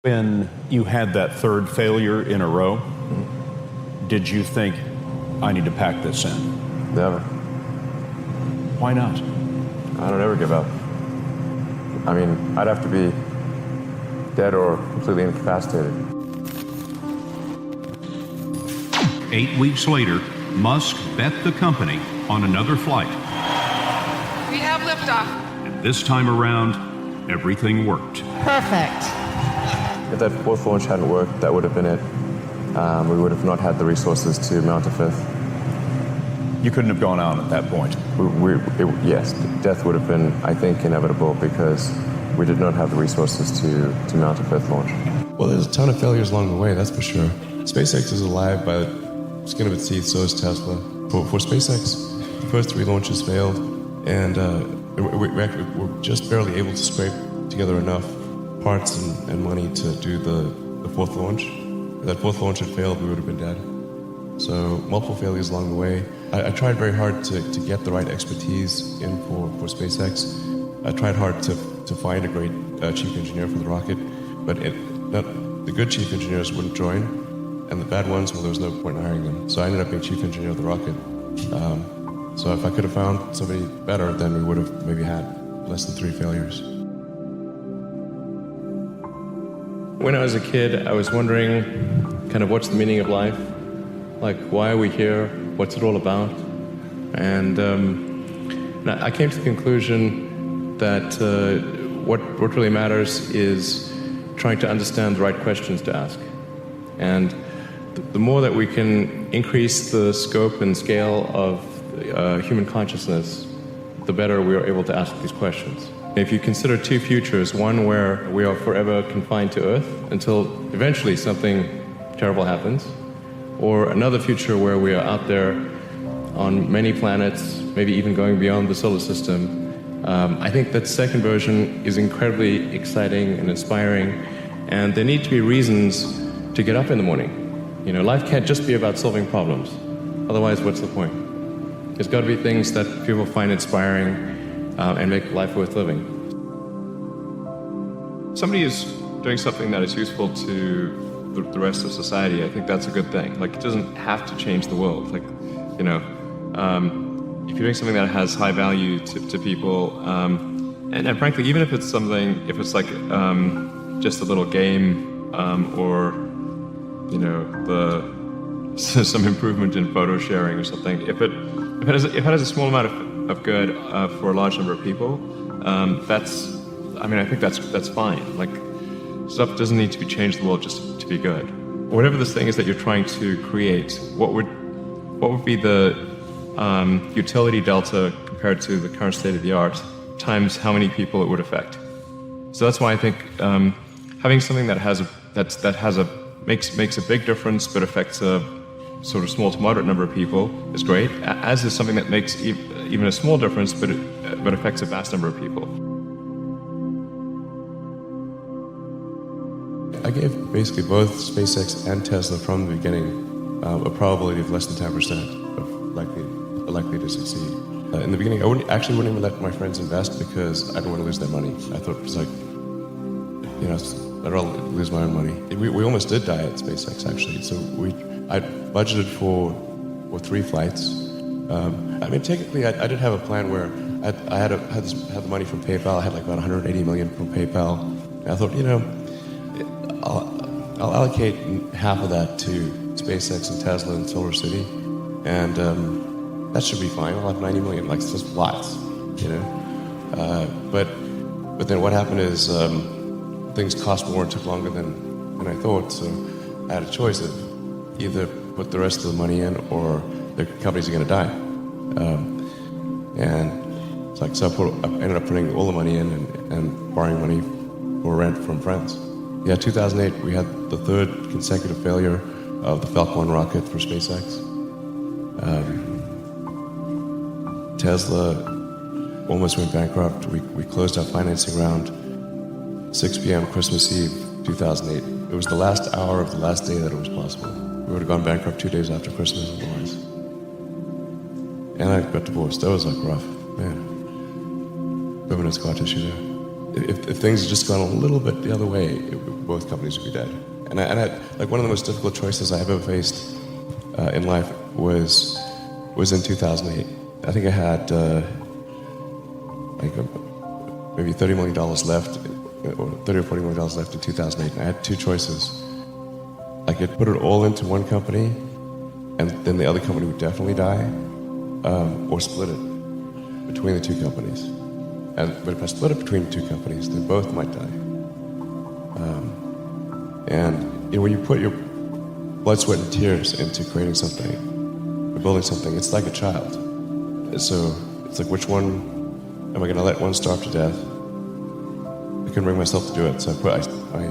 When you had that third failure in a row, did you think, I need to pack this in? Never. Why not? I don't ever give up. I mean, I'd have to be dead or completely incapacitated. 8 weeks later, Musk bet the company on another flight. We have liftoff. And this time around, everything worked. Perfect. If that fourth launch hadn't worked, that would have been it. We would have not had the resources to mount a fifth. You couldn't have gone out at that point. Yes, death would have been, I think, inevitable because we did not have the resources to mount a fifth launch. Well, there's a ton of failures along the way, that's for sure. SpaceX is alive by the skin of its teeth, so is Tesla. For SpaceX, the first 3 launches failed, and we're just barely able to scrape together enough parts and money to do the fourth launch. If that fourth launch had failed, we would have been dead. So multiple failures along the way. I tried very hard to get the right expertise in for SpaceX. I tried hard to find a great chief engineer for the rocket, but the good chief engineers wouldn't join, and the bad ones, well, there was no point in hiring them. So I ended up being chief engineer of the rocket. So if I could have found somebody better, then we would have maybe had less than 3 failures. When I was a kid, I was wondering kind of what's the meaning of life? Like, why are we here? What's it all about? And I came to the conclusion that what really matters is trying to understand the right questions to ask. And the more that we can increase the scope and scale of human consciousness, the better we are able to ask these questions. If you consider 2 futures, one where we are forever confined to Earth until eventually something terrible happens, or another future where we are out there on many planets, maybe even going beyond the solar system, I think that second version is incredibly exciting and inspiring, and there need to be reasons to get up in the morning. You know, life can't just be about solving problems. Otherwise, what's the point? There's got to be things that people find inspiring and make life worth living. Somebody is doing something that is useful to the rest of society. I think that's a good thing. Like, it doesn't have to change the world. Like, you know, if you're doing something that has high value to people, and frankly, even if it's something, if it's like just a little game or, you know, some improvement in photo sharing or something, if it has a small amount of good for a large number of people, I think that's fine. Like, stuff doesn't need to be changed in the world just to be good. Whatever this thing is that you're trying to create, what would be the utility delta compared to the current state of the art times how many people it would affect? So that's why I think having something that makes a big difference but affects a sort of small to moderate number of people is great, as is something that makes even a small difference but affects a vast number of people. I gave basically both SpaceX and Tesla from the beginning a probability of less than 10% of likely to succeed. In the beginning, I wouldn't even let my friends invest because I didn't want to lose their money. I thought it was like, you know, I'd rather lose my own money. We almost did die at SpaceX, actually. So I budgeted for 3 flights. I mean, technically, I did have a plan where I had the money from PayPal. I had like about 180 million from PayPal. And I thought, you know, I'll allocate half of that to SpaceX and Tesla and Solar City, and that should be fine. I'll have 90 million, like, it's just lots, you know. But then what happened is things cost more and took longer than I thought. So I had a choice of either put the rest of the money in or the companies are going to die. And it's like, so I ended up putting all the money in and borrowing money for rent from friends. Yeah, 2008, we had the 3rd consecutive failure of the Falcon 1 rocket for SpaceX. Tesla almost went bankrupt. We closed our financing round 6 p.m. Christmas Eve, 2008. It was the last hour of the last day that it was possible. We would have gone bankrupt 2 days after Christmas otherwise. And I got divorced. That was like rough, man. Permanent scar tissue there. If things had just gone a little bit the other way, both companies would be dead. And I like one of the most difficult choices I have ever faced in life was in 2008. I think I had maybe $30 million left, or $30 or $40 million left in 2008. And I had two choices. I could put it all into one company, and then the other company would definitely die, or split it between the two companies. But if I split it between the two companies, then both might die. And when you put your blood, sweat, and tears into creating something, or building something, it's like a child. So it's like, which one am I going to let one starve to death? I couldn't bring myself to do it, so I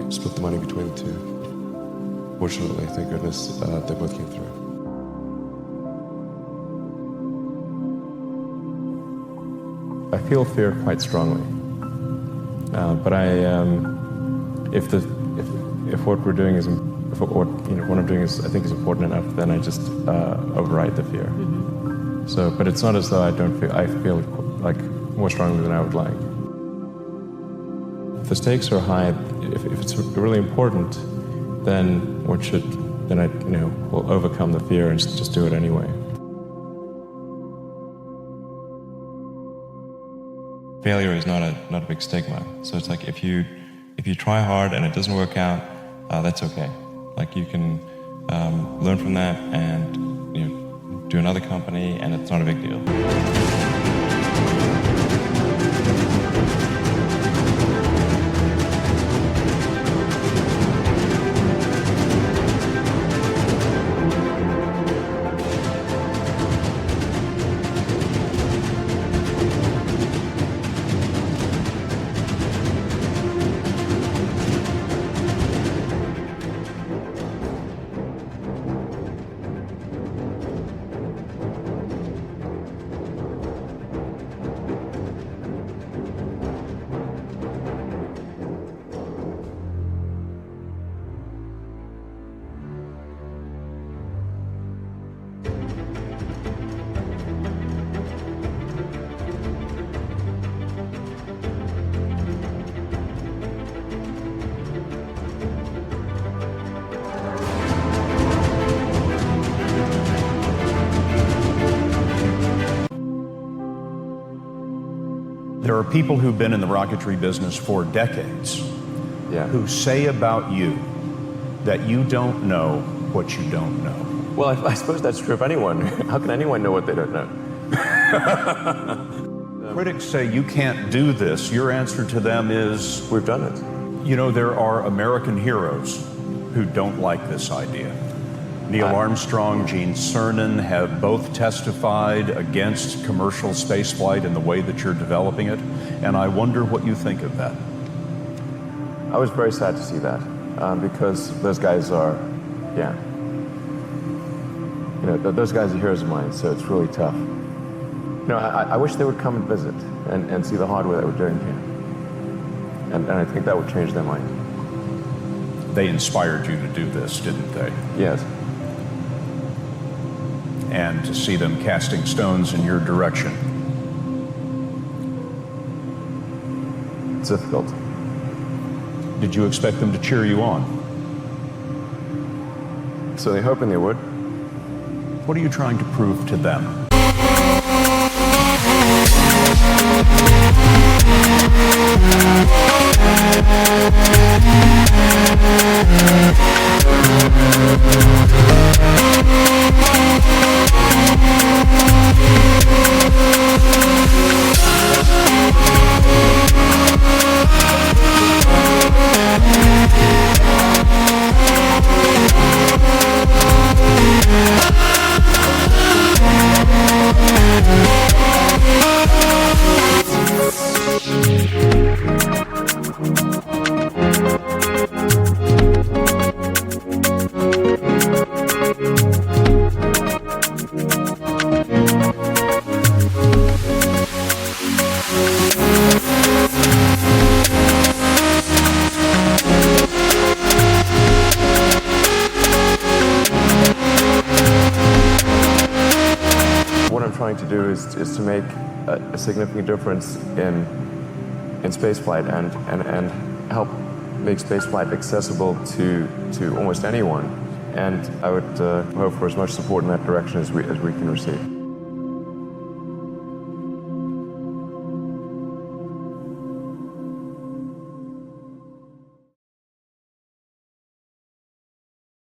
split the money between the two. Fortunately, thank goodness, they both came through. I feel fear quite strongly, but if what we're doing is, if what I'm doing is, I think, is important enough, then I just override the fear. So, but it's not as though I feel like more strongly than I would like. If the stakes are high, if it's really important, then I will overcome the fear and just do it anyway. Failure is not a big stigma. So it's like if you try hard and it doesn't work out, that's okay. Like you can learn from that and do another company, and it's not a big deal. There are people who've been in the rocketry business for decades who say about you that you don't know what you don't know. Well, I suppose that's true of anyone. How can anyone know what they don't know? Critics say you can't do this. Your answer to them is, we've done it. There are American heroes who don't like this idea. Neil Armstrong, Gene Cernan have both testified against commercial spaceflight in the way that you're developing it, and I wonder what you think of that. I was very sad to see that, because those guys are, those guys are heroes of mine, so it's really tough. I wish they would come and visit and see the hardware that we're doing here. And I think that would change their mind. They inspired you to do this, didn't they? Yes. And to see them casting stones in your direction. It's difficult. Did you expect them to cheer you on? So they're hoping they would. What are you trying to prove to them? Trying to do is to make a significant difference in spaceflight and help make spaceflight accessible to almost anyone. And I would hope for as much support in that direction as we can receive.